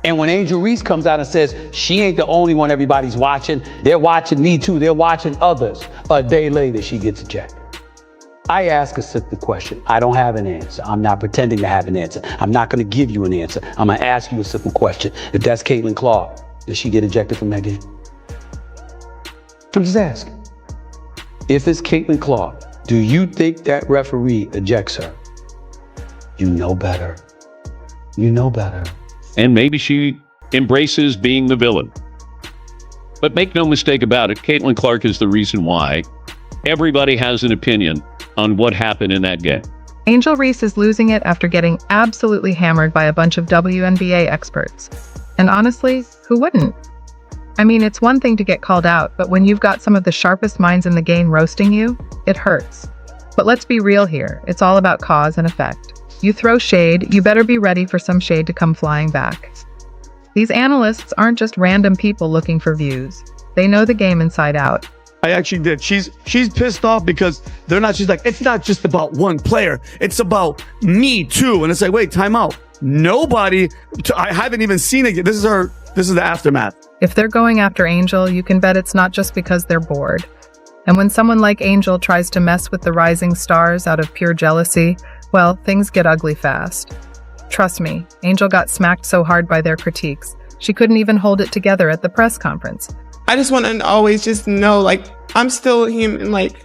And when Angel Reese comes out and says, she ain't the only one everybody's watching, they're watching me too, they're watching others, a day later she gets ejected. I ask a simple question. I don't have an answer. I'm not pretending to have an answer. I'm not going to give you an answer. I'm going to ask you a simple question. If that's Caitlin Clark, does she get ejected from that game? I'm just asking. If it's Caitlin Clark, do you think that referee ejects her? You know better. You know better. And maybe she embraces being the villain. But make no mistake about it, Caitlin Clark is the reason why everybody has an opinion on what happened in that game. Angel Reese is losing it after getting absolutely hammered by a bunch of WNBA experts. And honestly, who wouldn't? I mean, it's one thing to get called out, but when you've got some of the sharpest minds in the game roasting you, it hurts. But let's be real here. It's all about cause and effect. You throw shade, you better be ready for some shade to come flying back. These analysts aren't just random people looking for views. They know the game inside out. I actually did. She's pissed off because she's like, it's not just about one player. It's about me too. And it's like, wait, time out. Nobody, I haven't even seen it yet. This is the aftermath. If they're going after Angel, you can bet it's not just because they're bored. And when someone like Angel tries to mess with the rising stars out of pure jealousy, well, things get ugly fast. Trust me, Angel got smacked so hard by their critiques, she couldn't even hold it together at the press conference. I just want to always just know, like, I'm still human. Like,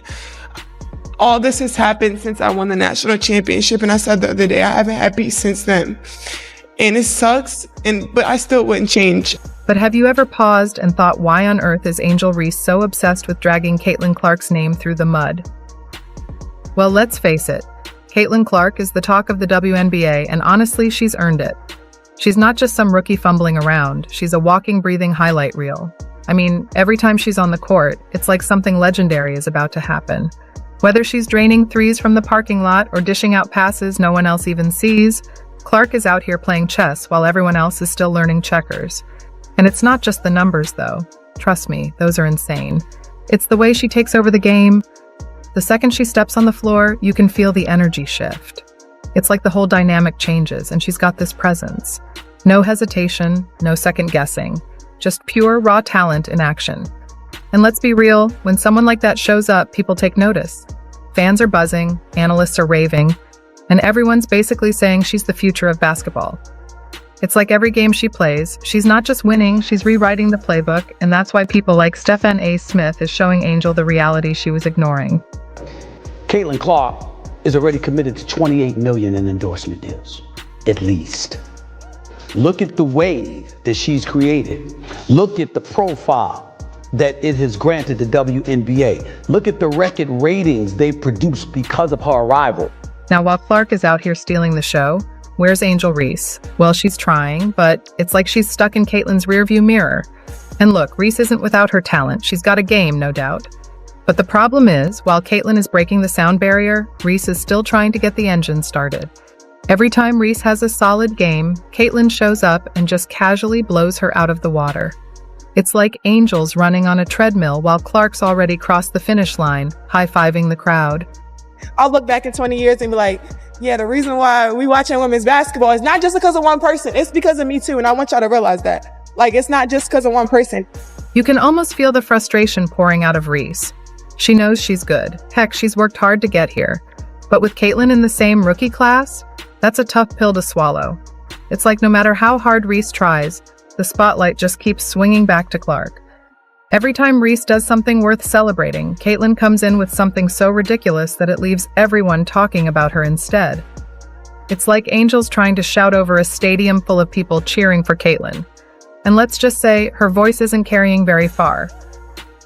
all this has happened since I won the national championship. And I said the other day, I haven't had peace since then. And it sucks, but I still wouldn't change. But have you ever paused and thought, why on earth is Angel Reese so obsessed with dragging Caitlin Clark's name through the mud? Well, let's face it. Caitlin Clark is the talk of the WNBA, and honestly, she's earned it. She's not just some rookie fumbling around. She's a walking, breathing highlight reel. I mean, every time she's on the court, it's like something legendary is about to happen. Whether she's draining threes from the parking lot or dishing out passes no one else even sees, Clark is out here playing chess while everyone else is still learning checkers. And it's not just the numbers, though. Trust me, those are insane. It's the way she takes over the game. The second she steps on the floor, you can feel the energy shift. It's like the whole dynamic changes, and she's got this presence. No hesitation, no second guessing. Just pure, raw talent in action. And let's be real, when someone like that shows up, people take notice. Fans are buzzing, analysts are raving, and everyone's basically saying she's the future of basketball. It's like every game she plays, she's not just winning, she's rewriting the playbook, and that's why people like Stephen A. Smith is showing Angel the reality she was ignoring. Caitlin Clark is already committed to $28 million in endorsement deals, at least. Look at the wave that she's created. Look at the profile that it has granted the WNBA. Look at the record ratings they've produced because of her arrival. Now, while Clark is out here stealing the show, where's Angel Reese? Well, she's trying, but it's like she's stuck in Caitlin's rearview mirror. And look, Reese isn't without her talent. She's got a game, no doubt. But the problem is, while Caitlin is breaking the sound barrier, Reese is still trying to get the engine started. Every time Reese has a solid game, Caitlin shows up and just casually blows her out of the water. It's like Angel's running on a treadmill while Clark's already crossed the finish line, high-fiving the crowd. I'll look back in 20 years and be like, yeah, the reason why we watching women's basketball is not just because of one person. It's because of me too. And I want y'all to realize that. Like, it's not just because of one person. You can almost feel the frustration pouring out of Reese. She knows she's good. Heck, she's worked hard to get here. But with Caitlin in the same rookie class, that's a tough pill to swallow. It's like no matter how hard Reese tries, the spotlight just keeps swinging back to Clark. Every time Reese does something worth celebrating, Caitlin comes in with something so ridiculous that it leaves everyone talking about her instead. It's like Angel's trying to shout over a stadium full of people cheering for Caitlin. And let's just say her voice isn't carrying very far.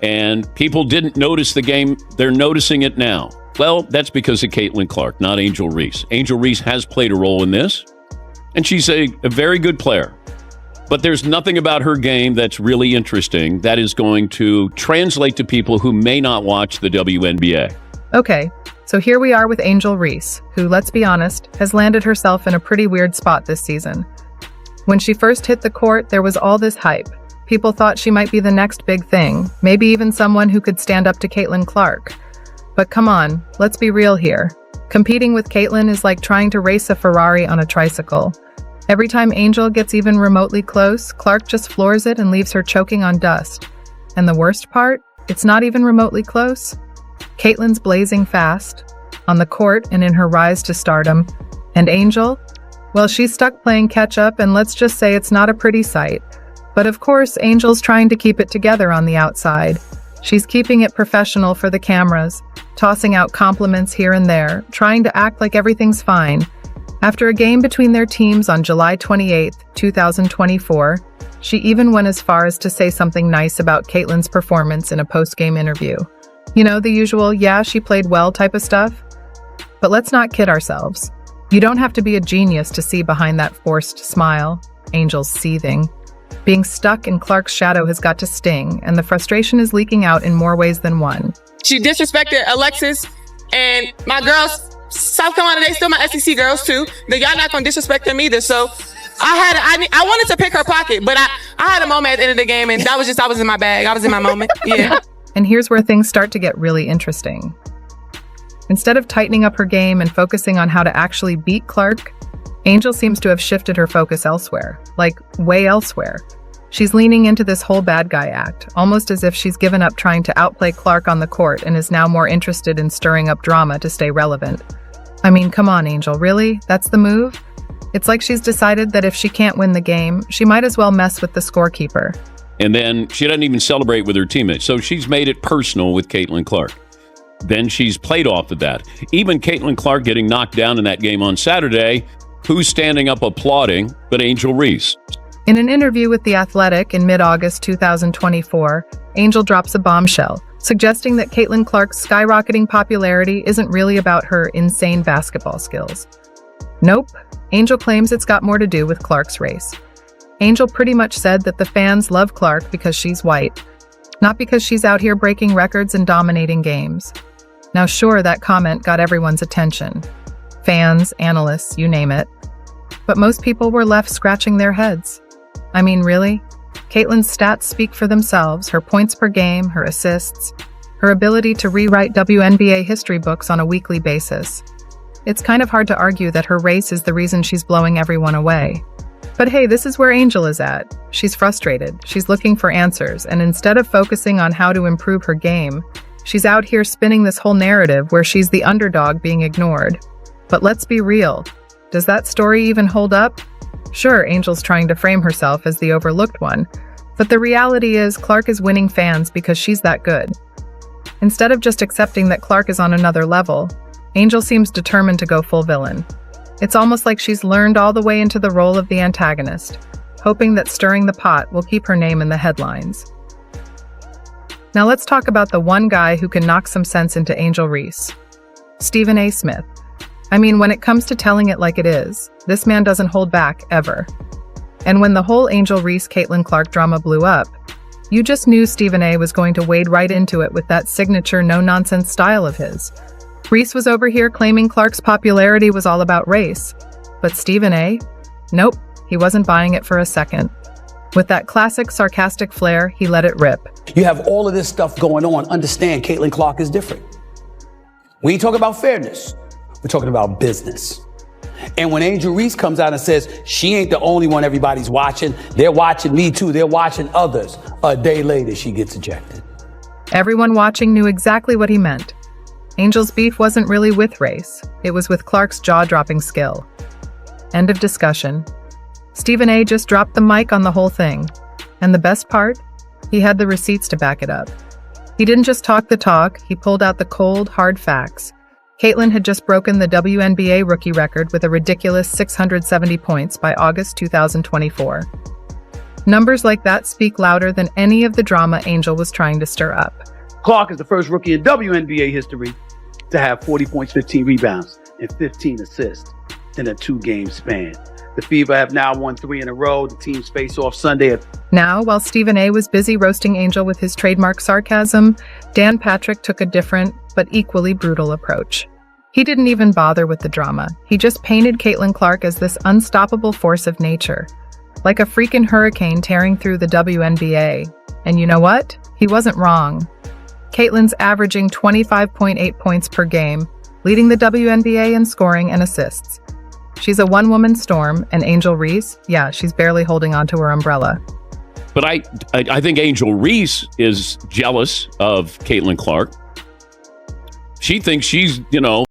And people didn't notice the game. They're noticing it now. Well, that's because of Caitlin Clark, not Angel Reese. Angel Reese has played a role in this, and she's a very good player. But there's nothing about her game that's really interesting that is going to translate to people who may not watch the WNBA. Okay, so here we are with Angel Reese, who, let's be honest, has landed herself in a pretty weird spot this season. When she first hit the court, there was all this hype. People thought she might be the next big thing, maybe even someone who could stand up to Caitlin Clark. But come on, let's be real here. Competing with Caitlin is like trying to race a Ferrari on a tricycle. Every time Angel gets even remotely close, Clark just floors it and leaves her choking on dust. And the worst part? It's not even remotely close. Caitlyn's blazing fast, on the court and in her rise to stardom. And Angel? Well, she's stuck playing catch-up, and let's just say it's not a pretty sight. But of course, Angel's trying to keep it together on the outside. She's keeping it professional for the cameras, tossing out compliments here and there, trying to act like everything's fine. After a game between their teams on July 28, 2024, she even went as far as to say something nice about Caitlyn's performance in a post-game interview. You know, the usual, yeah, she played well type of stuff? But let's not kid ourselves. You don't have to be a genius to see behind that forced smile. Angel's seething. Being stuck in Clark's shadow has got to sting, and the frustration is leaking out in more ways than one. She disrespected Alexis and my girls. South Carolina, they still my SEC girls too. Then y'all not gonna disrespect them either. So I wanted to pick her pocket, but I had a moment at the end of the game, and I was in my bag. I was in my moment. Yeah. And here's where things start to get really interesting. Instead of tightening up her game and focusing on how to actually beat Clark, Angel seems to have shifted her focus elsewhere, like way elsewhere. She's leaning into this whole bad guy act, almost as if she's given up trying to outplay Clark on the court and is now more interested in stirring up drama to stay relevant. I mean, come on, Angel, really? That's the move? It's like she's decided that if she can't win the game, she might as well mess with the scorekeeper. And then she doesn't even celebrate with her teammates. So she's made it personal with Caitlin Clark. Then she's played off of that. Even Caitlin Clark getting knocked down in that game on Saturday, who's standing up applauding but Angel Reese? In an interview with The Athletic in mid-August 2024, Angel drops a bombshell, suggesting that Caitlin Clark's skyrocketing popularity isn't really about her insane basketball skills. Nope, Angel claims it's got more to do with Clark's race. Angel pretty much said that the fans love Clark because she's white, not because she's out here breaking records and dominating games. Now sure, that comment got everyone's attention. Fans, analysts, you name it. But most people were left scratching their heads. I mean, really? Caitlyn's stats speak for themselves, her points per game, her assists, her ability to rewrite WNBA history books on a weekly basis. It's kind of hard to argue that her race is the reason she's blowing everyone away. But hey, this is where Angel is at. She's frustrated, she's looking for answers, and instead of focusing on how to improve her game, she's out here spinning this whole narrative where she's the underdog being ignored. But let's be real. Does that story even hold up? Sure, Angel's trying to frame herself as the overlooked one, but the reality is Clark is winning fans because she's that good. Instead of just accepting that Clark is on another level, Angel seems determined to go full villain. It's almost like she's learned all the way into the role of the antagonist, hoping that stirring the pot will keep her name in the headlines. Now let's talk about the one guy who can knock some sense into Angel Reese. Stephen A. Smith. I mean, when it comes to telling it like it is, this man doesn't hold back, ever. And when the whole Angel Reese-Caitlin Clark drama blew up, you just knew Stephen A. was going to wade right into it with that signature no-nonsense style of his. Reese was over here claiming Clark's popularity was all about race. But Stephen A.? Nope, he wasn't buying it for a second. With that classic sarcastic flair, he let it rip. You have all of this stuff going on. Understand, Caitlin Clark is different. We ain't talking about fairness. We're talking about business. And when Angel Reese comes out and says, she ain't the only one everybody's watching, they're watching me too, they're watching others, a day later she gets ejected. Everyone watching knew exactly what he meant. Angel's beef wasn't really with race, it was with Clark's jaw-dropping skill. End of discussion. Stephen A. just dropped the mic on the whole thing. And the best part? He had the receipts to back it up. He didn't just talk the talk, he pulled out the cold, hard facts. Caitlin had just broken the WNBA rookie record with a ridiculous 670 points by August 2024. Numbers like that speak louder than any of the drama Angel was trying to stir up. Clark is the first rookie in WNBA history to have 40 points, 15 rebounds, and 15 assists in a 2-game span. The Fever have now won 3 in a row. The teams face off Sunday. Now, while Stephen A. was busy roasting Angel with his trademark sarcasm, Dan Patrick took a different, but equally brutal approach. He didn't even bother with the drama. He just painted Caitlin Clark as this unstoppable force of nature, like a freaking hurricane tearing through the WNBA. And you know what? He wasn't wrong. Caitlin's averaging 25.8 points per game, leading the WNBA in scoring and assists. She's a one-woman storm, and Angel Reese, yeah, she's barely holding onto her umbrella. But I think Angel Reese is jealous of Caitlin Clark. She thinks she's,